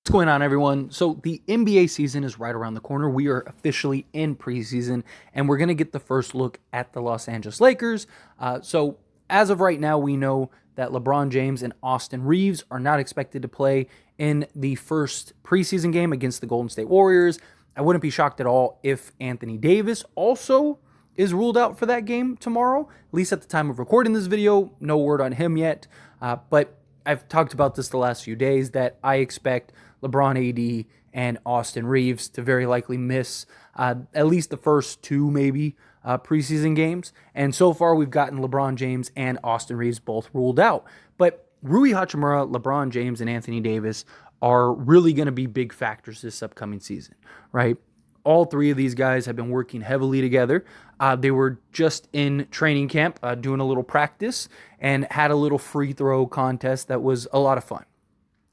What's going on, everyone? So the NBA season is right around the corner. We are officially in preseason, and we're going to get the first look at the Los Angeles Lakers. So as of right now, we know that LeBron James and Austin Reeves are not expected to play in the first preseason game against the Golden State Warriors. I wouldn't be shocked at all if Anthony Davis also is ruled out for that game tomorrow, at least at the time of recording this video. No word on him yet, but I've talked about this the last few days that I expect LeBron, AD, and Austin Reeves to very likely miss at least the first two, maybe, preseason games. And so far, we've gotten LeBron James and Austin Reeves both ruled out. But Rui Hachimura, LeBron James, and Anthony Davis are really going to be big factors this upcoming season, right? All three of these guys have been working heavily together. They were just in training camp doing a little practice and had a little free throw contest that was a lot of fun.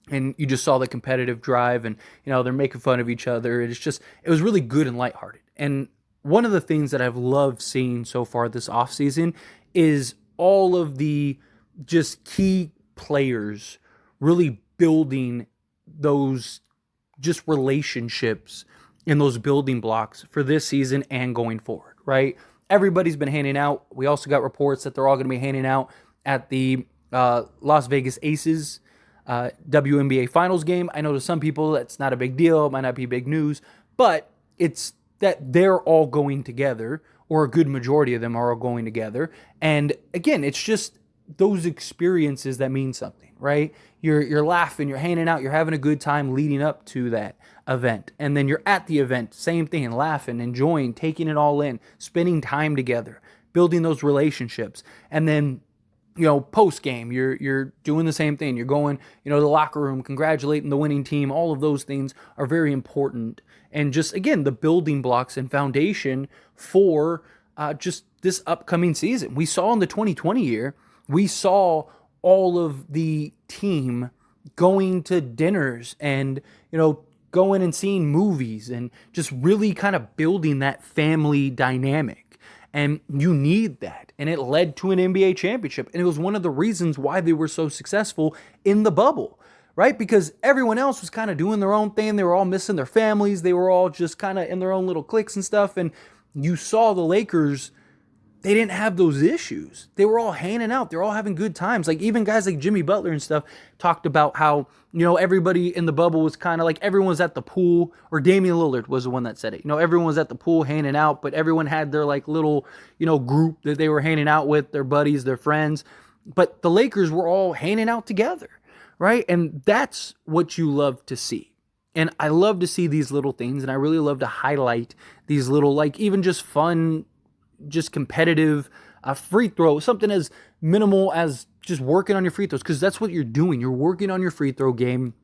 And you just saw the competitive drive and, they're making fun of each other. It was really good and lighthearted. And one of the things that I've loved seeing so far this offseason is all of the just key players really building those just relationships and those building blocks for this season and going forward, right? Everybody's been handing out. We also got reports that they're all going to be handing out at the Las Vegas Aces WNBA Finals game. I know to some people that's not a big deal. It might not be big news, but it's that they're all going together, or a good majority of them are all going together. And again, it's just those experiences that mean something, right? You're laughing, you're hanging out, you're having a good time leading up to that event. And then you're at the event, same thing, laughing, enjoying, taking it all in, spending time together, building those relationships. And then post game, you're doing the same thing. You're going, to the locker room, congratulating the winning team. All of those things are very important. And just, again, the building blocks and foundation for just this upcoming season. We saw in the 2020 year, we saw all of the team going to dinners and, going and seeing movies and just really kind of building that family dynamic. And you need that. And it led to an NBA championship. And it was one of the reasons why they were so successful in the bubble, right? Because everyone else was kind of doing their own thing. They were all missing their families. They were all just kind of in their own little cliques and stuff. And you saw the Lakers, they didn't have those issues. They were all hanging out. They're all having good times. Like even guys like Jimmy Butler and stuff talked about how, everybody in the bubble was kind of like everyone was at the pool, or Damian Lillard was the one that said it. Everyone was at the pool hanging out, but everyone had their like little, group that they were hanging out with, their buddies, their friends. But the Lakers were all hanging out together, right? And that's what you love to see. And I love to see these little things, and I really love to highlight these little, like even just fun, just competitive free throw, something as minimal as just working on your free throws, because that's what you're doing. You're working on your free throw game.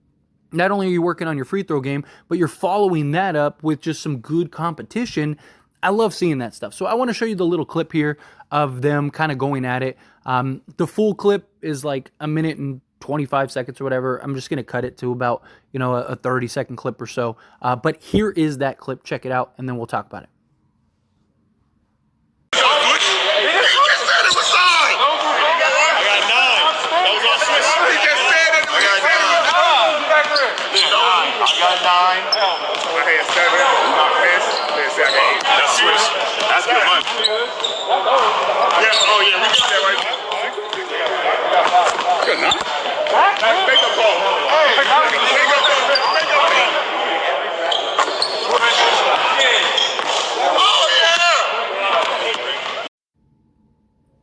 Not only are you working on your free throw game, but you're following that up with just some good competition. I love seeing that stuff. So I want to show you the little clip here of them kind of going at it. The full clip is like a minute and 25 seconds or whatever. I'm just going to cut it to about, a 30-second clip or so. But here is that clip. Check it out, and then we'll talk about it. That's Swiss. That's good money. Yeah, oh yeah, we got that right now. Good enough. Make a ball. Oh yeah!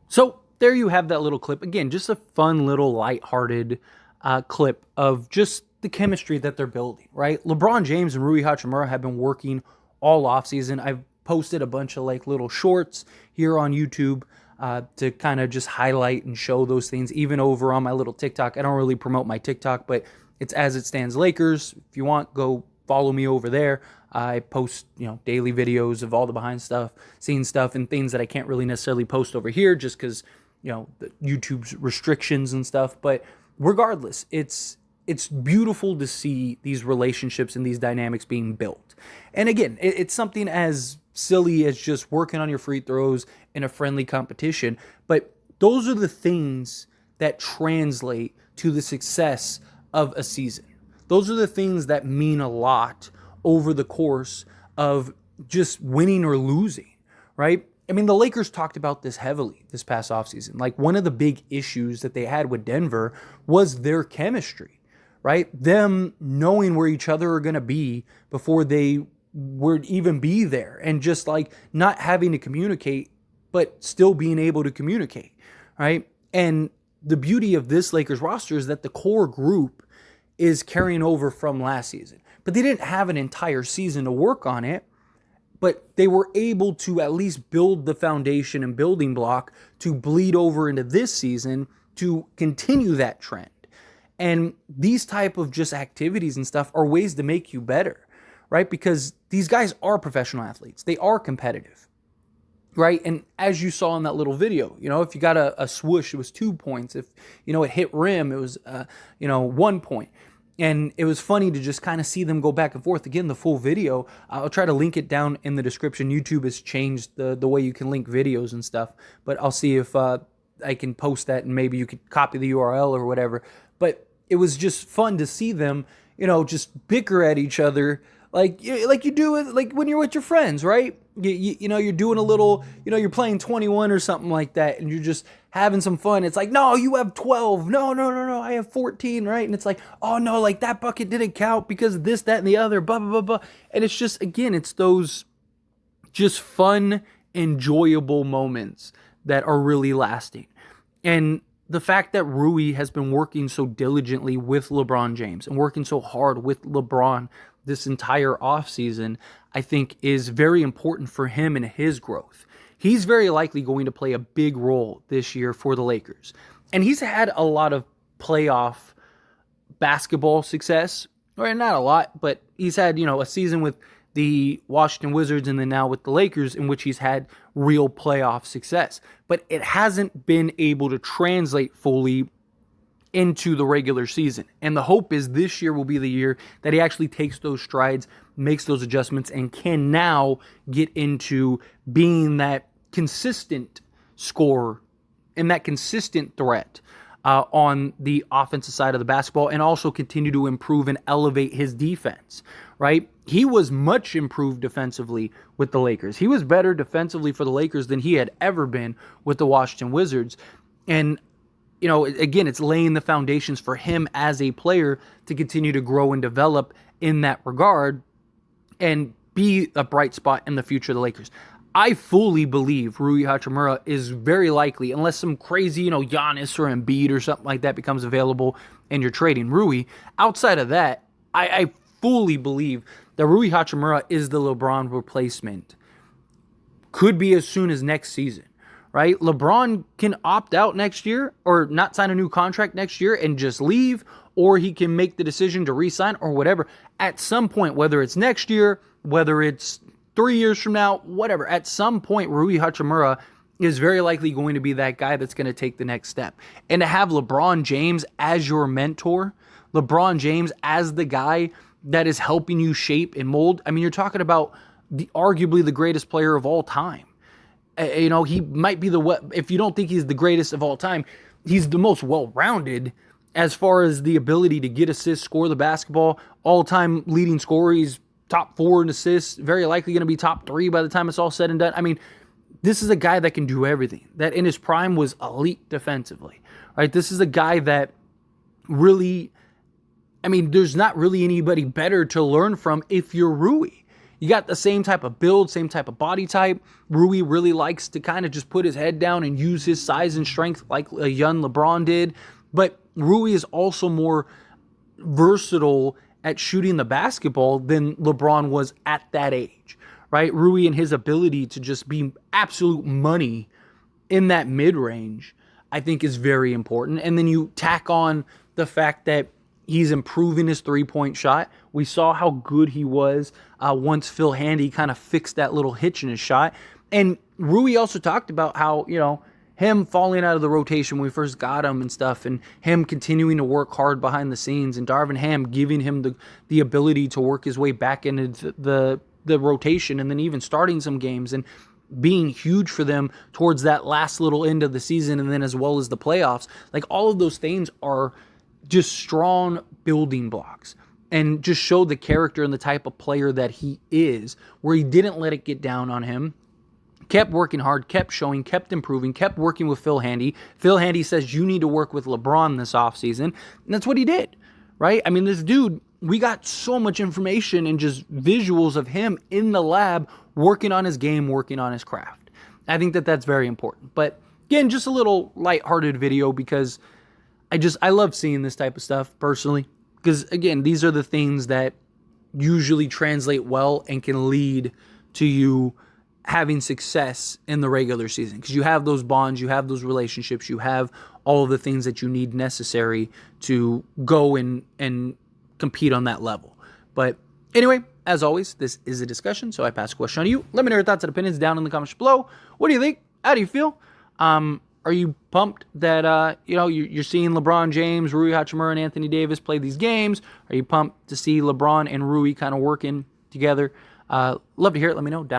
So there you have that little clip. Again, just a fun little lighthearted clip of just the chemistry that they're building, right? LeBron James and Rui Hachimura have been working all offseason. I've posted a bunch of like little shorts here on YouTube to kind of just highlight and show those things, even over on my little TikTok. I don't really promote my TikTok, but it's As It Stands Lakers. If you want, go follow me over there. I post, daily videos of all the behind stuff, scene stuff, and things that I can't really necessarily post over here just because, the YouTube's restrictions and stuff. But regardless, it's beautiful to see these relationships and these dynamics being built. And again, it's something as silly as just working on your free throws in a friendly competition. But those are the things that translate to the success of a season. Those are the things that mean a lot over the course of just winning or losing, right? I mean, the Lakers talked about this heavily this past offseason. Like, one of the big issues that they had with Denver was their chemistry, right? Them knowing where each other are going to be before they would even be there, and just like not having to communicate, but still being able to communicate, right? And the beauty of this Lakers roster is that the core group is carrying over from last season, but they didn't have an entire season to work on it. But they were able to at least build the foundation and building block to bleed over into this season to continue that trend. And these type of just activities and stuff are ways to make you better, right? Because these guys are professional athletes. They are competitive, right? And as you saw in that little video, if you got a swoosh, it was 2 points. If, it hit rim, it was, 1 point. And it was funny to just kind of see them go back and forth. Again, the full video, I'll try to link it down in the description. YouTube has changed the way you can link videos and stuff, but I'll see if I can post that, and maybe you could copy the URL or whatever. But it was just fun to see them, just bicker at each other like you do like when you're with your friends, right? You're doing a little, you're playing 21 or something like that, and you're just having some fun. It's like, no, you have 12. No, I have 14, right? And it's like, oh no, like that bucket didn't count because of this, that, and the other, blah, blah, blah, blah. And it's just, again, it's those just fun, enjoyable moments that are really lasting. And the fact that Rui has been working so diligently with LeBron James and working so hard with LeBron this entire offseason, I think is very important for him and his growth. He's very likely going to play a big role this year for the Lakers. And he's had a lot of playoff basketball success, or not a lot, but he's had, a season with the Washington Wizards and then now with the Lakers in which he's had real playoff success. But it hasn't been able to translate fully into the regular season. And the hope is this year will be the year that he actually takes those strides, makes those adjustments, and can now get into being that consistent scorer and that consistent threat on the offensive side of the basketball, and also continue to improve and elevate his defense, right? He was much improved defensively with the Lakers. He was better defensively for the Lakers than he had ever been with the Washington Wizards. And again, it's laying the foundations for him as a player to continue to grow and develop in that regard and be a bright spot in the future of the Lakers. I fully believe Rui Hachimura is very likely, unless some crazy, Giannis or Embiid or something like that becomes available and you're trading Rui. Outside of that, I fully believe that Rui Hachimura is the LeBron replacement. Could be as soon as next season. Right? LeBron can opt out next year or not sign a new contract next year and just leave, or he can make the decision to re-sign or whatever. At some point, whether it's next year, whether it's 3 years from now, whatever, at some point, Rui Hachimura is very likely going to be that guy that's going to take the next step. And to have LeBron James as your mentor, LeBron James as the guy that is helping you shape and mold, I mean, you're talking about arguably the greatest player of all time. He might be if you don't think he's the greatest of all time, he's the most well-rounded as far as the ability to get assists, score the basketball, all-time leading scorer. He's top 4 in assists, very likely going to be top 3 by the time it's all said and done. I mean, this is a guy that can do everything, that in his prime was elite defensively, right? This is a guy that really, there's not really anybody better to learn from if you're Rui. You got the same type of build, same type of body type. Rui really likes to kind of just put his head down and use his size and strength like a young LeBron did. But Rui is also more versatile at shooting the basketball than LeBron was at that age, right? Rui and his ability to just be absolute money in that mid-range, I think is very important. And then you tack on the fact that he's improving his three-point shot. We saw how good he was once Phil Handy kind of fixed that little hitch in his shot. And Rui also talked about how, him falling out of the rotation when we first got him and stuff, and him continuing to work hard behind the scenes, and Darvin Ham giving him the ability to work his way back into the rotation, and then even starting some games and being huge for them towards that last little end of the season, and then as well as the playoffs. Like, all of those things are just strong building blocks. and just showed the character and the type of player that he is, where he didn't let it get down on him. Kept working hard, kept showing, kept improving, kept working with Phil Handy. Phil Handy says, you need to work with LeBron this offseason. And that's what he did, right? I mean, this dude, we got so much information and just visuals of him in the lab working on his game, working on his craft. I think that that's very important. But again, just a little lighthearted video because I love seeing this type of stuff personally. Because again, these are the things that usually translate well and can lead to you having success in the regular season, because you have those bonds, you have those relationships, you have all of the things that you need necessary to go and compete on that level. But anyway, as always, this is a discussion, so I pass the question on to you. Let me know your thoughts and opinions down in the comments below. What do you think? How do you feel? Are you pumped that you're seeing LeBron James, Rui Hachimura, and Anthony Davis play these games? Are you pumped to see LeBron and Rui kind of working together? Love to hear it. Let me know down